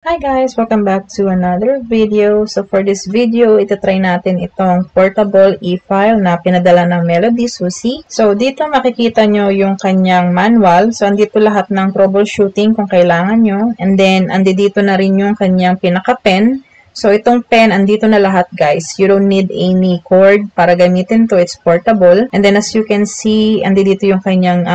Hi guys! Welcome back to another video. So for this video, itatry natin itong portable e-file na pinadala ng Melody Susie. So dito makikita nyo yung kanyang manual. So andito lahat ng troubleshooting kung kailangan nyo. And then andito na rin yung kanyang pinaka-pen. So itong pen, andito na lahat guys. You don't need any cord para gamitin to. It's portable. And then as you can see, andito yung kanyang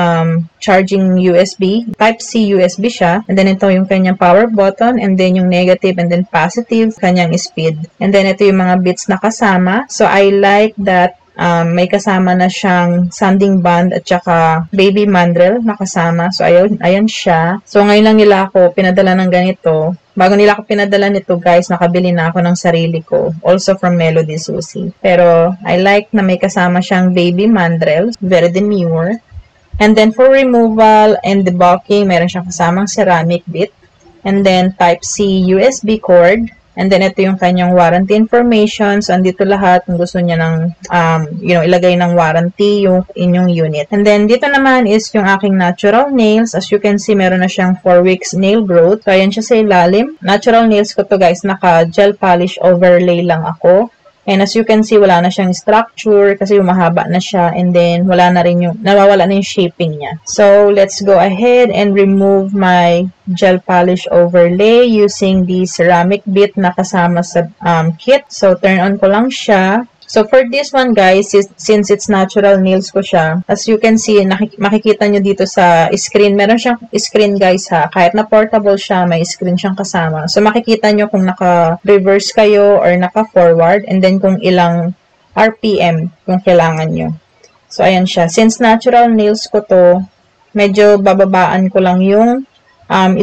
charging USB. Type-C USB siya. And then ito yung kanyang power button. And then yung negative and then positive, kanyang speed. And then ito yung mga bits na kasama. So I like that may kasama na siyang sanding band at saka baby mandrel na kasama. So, ayan siya. So, ngayon lang nila ako pinadala ng ganito. Bago nila ako pinadala nito, guys, nakabili na ako ng sarili ko. Also from Melody Susie. Pero, I like na may kasama siyang baby mandrel. Very demure. And then, for removal and debulking, meron siyang kasamang ceramic bit. And then, Type-C USB cord. And then, ito yung kanyang warranty information. So, andito lahat kung gusto niya ng, ilagay ng warranty yung inyong unit. And then, dito naman is yung aking natural nails. As you can see, meron na siyang 4 weeks nail growth. So, ayan siya sa ilalim. Natural nails ko to guys. Naka-gel polish overlay lang ako. And as you can see, wala na siyang structure kasi mahaba na siya. And then, nawawala na yung shaping niya. So, let's go ahead and remove my gel polish overlay using the ceramic bit na kasama sa kit. So, turn on ko lang siya. So, for this one, guys, since it's natural nails ko siya, as you can see, makikita nyo dito sa screen, meron siyang screen, guys, ha. Kahit na portable siya, may screen siyang kasama. So, makikita nyo kung naka-reverse kayo or naka-forward, and then kung ilang RPM kung kailangan nyo. So, ayan siya. Since natural nails ko to, medyo bababaan ko lang yung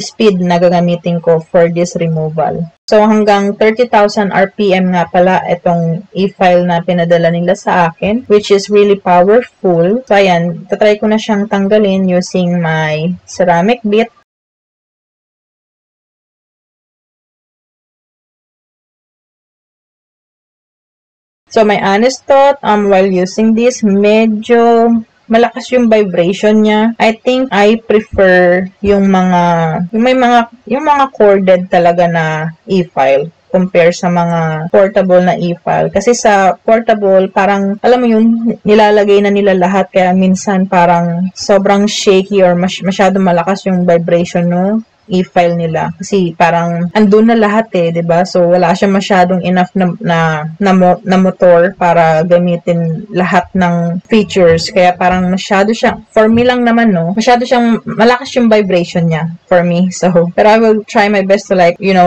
speed na gagamitin ko for this removal. So, hanggang 30,000 RPM nga pala itong e-file na pinadala nila sa akin, which is really powerful. So, ayan, tatry ko na siyang tanggalin using my ceramic bit. So, my honest thought, while using this, medyo malakas yung vibration niya. I think I prefer yung mga corded talaga na e-file compare sa mga portable na e-file. Kasi sa portable, parang, alam mo yun, nilalagay na nila lahat. Kaya minsan parang sobrang shaky or masyado malakas yung vibration, no? E-file nila. Kasi parang andun na lahat diba? So, wala siya masyadong enough na motor para gamitin lahat ng features. Kaya parang masyado siyang, for me lang naman, no? Masyado siyang, malakas yung vibration niya for me. So, pero I will try my best to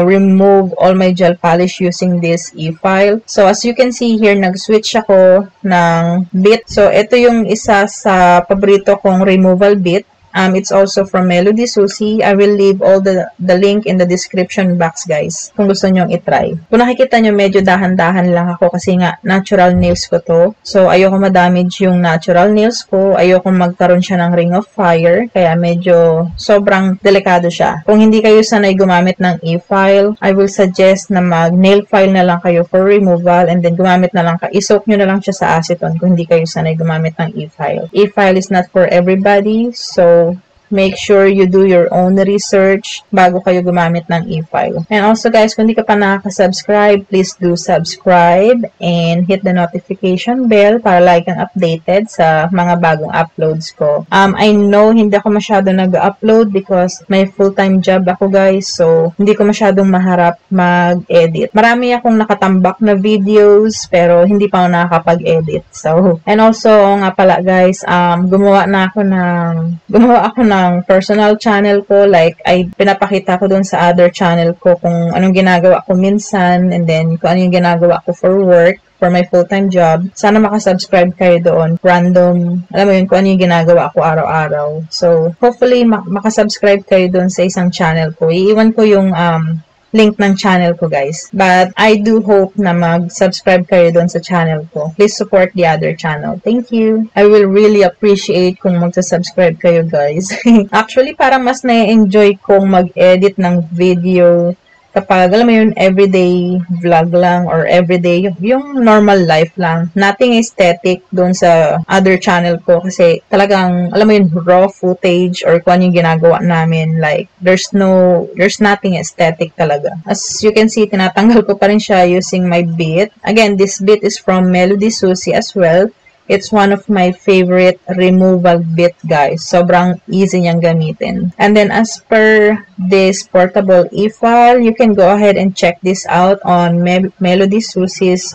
remove all my gel polish using this e-file. So, as you can see here, nag-switch ako ng bit. So, ito yung isa sa paborito kong removal bit. It's also from Melody Susie. I will leave all the link in the description box, guys, kung gusto nyong itry. Kung nakikita nyo, medyo dahan-dahan lang ako kasi nga, natural nails ko to. So, ayoko ma-damage yung natural nails ko. Ayoko magkaroon siya ng ring of fire. Kaya medyo sobrang delikado siya. Kung hindi kayo sanay gumamit ng e-file, I will suggest na mag-nail file na lang kayo for removal and then gumamit na lang isoak nyo na lang siya sa acetone kung hindi kayo sanay gumamit ng e-file. E-file is not for everybody. So, make sure you do your own research bago kayo gumamit ng e-file. And also guys, kung hindi ka pa nakaka-subscribe, please do subscribe and hit the notification bell para lagi kang updated sa mga bagong uploads ko. I know hindi ako masyado nag-upload because may full-time job ako, guys. So, hindi ko masyadong maharap mag-edit. Marami akong nakatambak na videos pero hindi pa ako nakakapag-edit. So, and also nga pala guys, gumawa ako ng personal channel ko, like ay pinapakita ko dun sa other channel ko kung anong ginagawa ko minsan and then kung anong ginagawa ko for work, for my full-time job. Sana makasubscribe kayo doon. Random, alam mo yun, kung ano yung ginagawa ko araw-araw. So, hopefully makasubscribe kayo doon sa isang channel ko. Iiwan ko yung link ng channel ko, guys. But I do hope na mag-subscribe kayo doon sa channel ko. Please support the other channel. Thank you. I will really appreciate kung mag-subscribe kayo, guys. Actually, parang mas na-enjoy kong mag-edit ng video kapag, alam mo yun, everyday vlog lang or everyday, yung normal life lang. Nothing aesthetic doon sa other channel ko kasi talagang, alam mo yun, raw footage or kung ano yung ginagawa namin. Like, there's nothing aesthetic talaga. As you can see, tinatanggal ko pa rin siya using my bit. Again, this bit is from Melody Susie as well. It's one of my favorite removal bit, guys. Sobrang easy niyang gamitin. And then as per this portable e-file, you can go ahead and check this out on Melody Susie's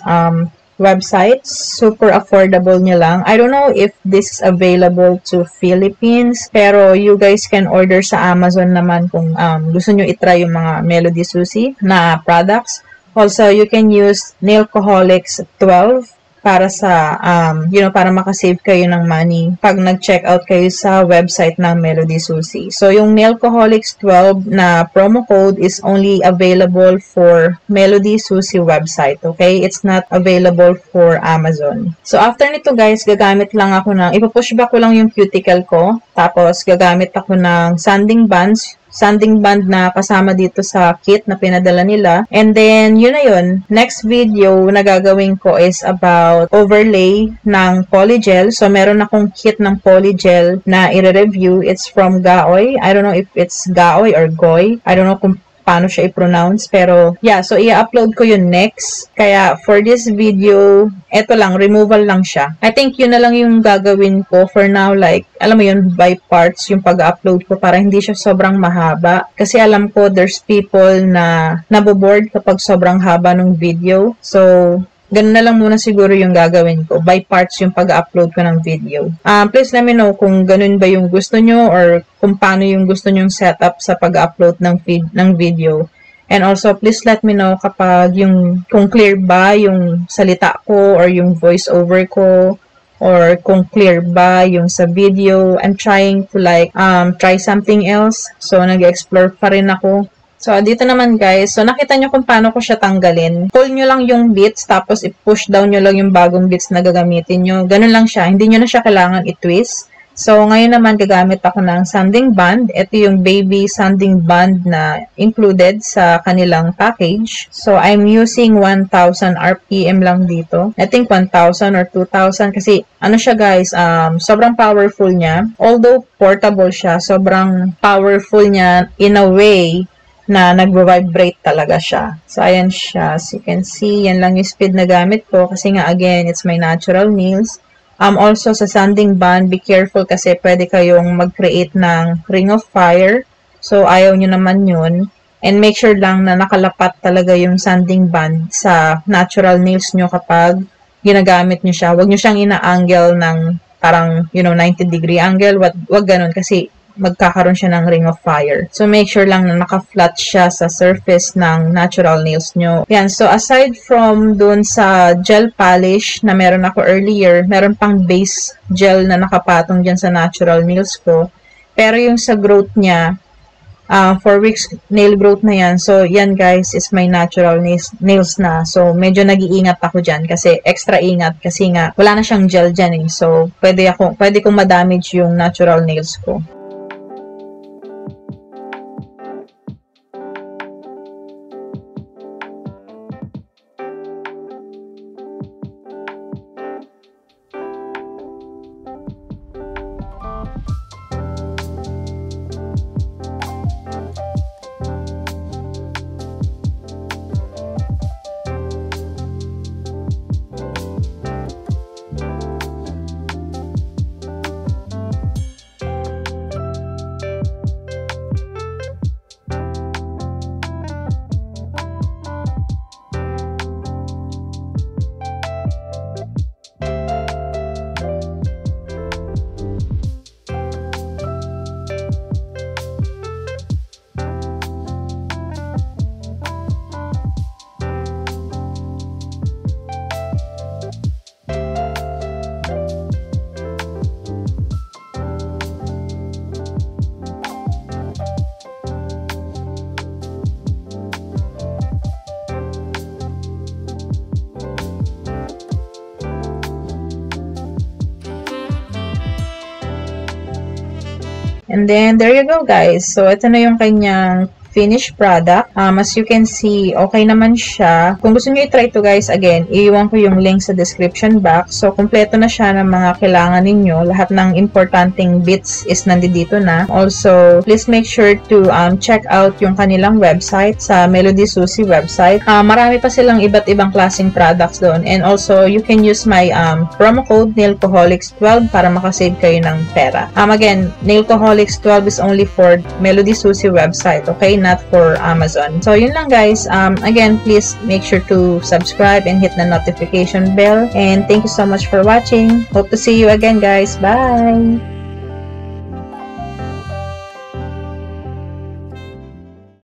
website. Super affordable niya lang. I don't know if this is available to Philippines, pero you guys can order sa Amazon naman kung gusto nyo itry yung mga Melody Susie na products. Also, you can use Nailcoholics 12 para sa, para makasave kayo ng money pag nag-check out kayo sa website ng Melody Susie. So, yung Nailcoholics 12 na promo code is only available for Melody Susie website, okay? It's not available for Amazon. So, after nito guys, gagamit lang ako ng, ipapush back ko lang yung cuticle ko, tapos gagamit ako ng sanding band na kasama dito sa kit na pinadala nila. And then, yun na yun. Next video na gagawin ko is about overlay ng polygel. So, meron akong kit ng polygel na i-review. It's from Gaoy. I don't know if it's Gaoy or Goy. I don't know kung paano siya i-pronounce. Pero, yeah. So, i-upload ko yun next. Kaya, for this video, eto lang, removal lang siya. I think yun na lang yung gagawin ko for now. Like, alam mo yun, by parts yung pag-upload ko para hindi siya sobrang mahaba. Kasi alam ko, there's people na naboboard kapag sobrang haba ng video. So, ganun na lang muna siguro yung gagawin ko. By parts yung pag-upload ko ng video. Please let me know kung ganun ba yung gusto nyo or kung paano yung gusto nyong setup sa pag-upload ng video. And also, please let me know kapag kung clear ba yung salita ko or yung voice over ko or kung clear ba yung sa video. I'm trying to try something else. So, nag-explore pa rin ako. So, dito naman guys, so nakita nyo kung paano ko siya tanggalin. Pull nyo lang yung bits, tapos i-push down nyo lang yung bagong bits na gagamitin nyo. Ganun lang siya. Hindi nyo na siya kailangan i-twist. So, ngayon naman gagamit ako ng sanding band. Ito yung baby sanding band na included sa kanilang package. So, I'm using 1,000 RPM lang dito. I think 1,000 or 2,000 kasi ano siya guys, sobrang powerful niya. Although portable siya, sobrang powerful niya in a way na nagvo-vibrate talaga siya. So, ayan siya. As you can see, yan lang yung speed na gamit ko kasi nga, again, it's my natural nails. Also, sa sanding band, be careful kasi pwede kayong mag-create ng ring of fire. So, ayaw nyo naman yun. And make sure lang na nakalapat talaga yung sanding band sa natural nails nyo kapag ginagamit nyo siya. Huwag nyo siyang ina-angle ng parang, 90-degree angle. Wag ganun kasi magkakaroon siya ng ring of fire. So, make sure lang na naka-flat siya sa surface ng natural nails nyo. Yan. So, aside from dun sa gel polish na meron ako earlier, meron pang base gel na nakapatong dyan sa natural nails ko. Pero yung sa growth niya, 4 weeks nail growth na yan. So, yan guys is my natural nails na. So, medyo nag-iingat ako dyan kasi extra ingat kasi nga wala na siyang gel dyan eh. So, pwede kong ma-damage yung natural nails ko. And then, there you go guys. So, ito na yung kanyang finished product. As you can see, okay naman siya. Kung gusto nyo i-try to guys, again, iiwan ko yung link sa description box. So, kompleto na siya ng mga kailangan ninyo. Lahat ng importanteng bits is nandito na. Also, please make sure to check out yung kanilang website sa Melody Susie website. Marami pa silang iba't ibang klaseng products doon. And also, you can use my promo code Nailcoholics12 para makasave kayo ng pera. Again, Nailcoholics12 is only for Melody Susie website, okay? Not for Amazon. So, yun lang guys. Again, please make sure to subscribe and hit the notification bell. And thank you so much for watching. Hope to see you again guys. Bye!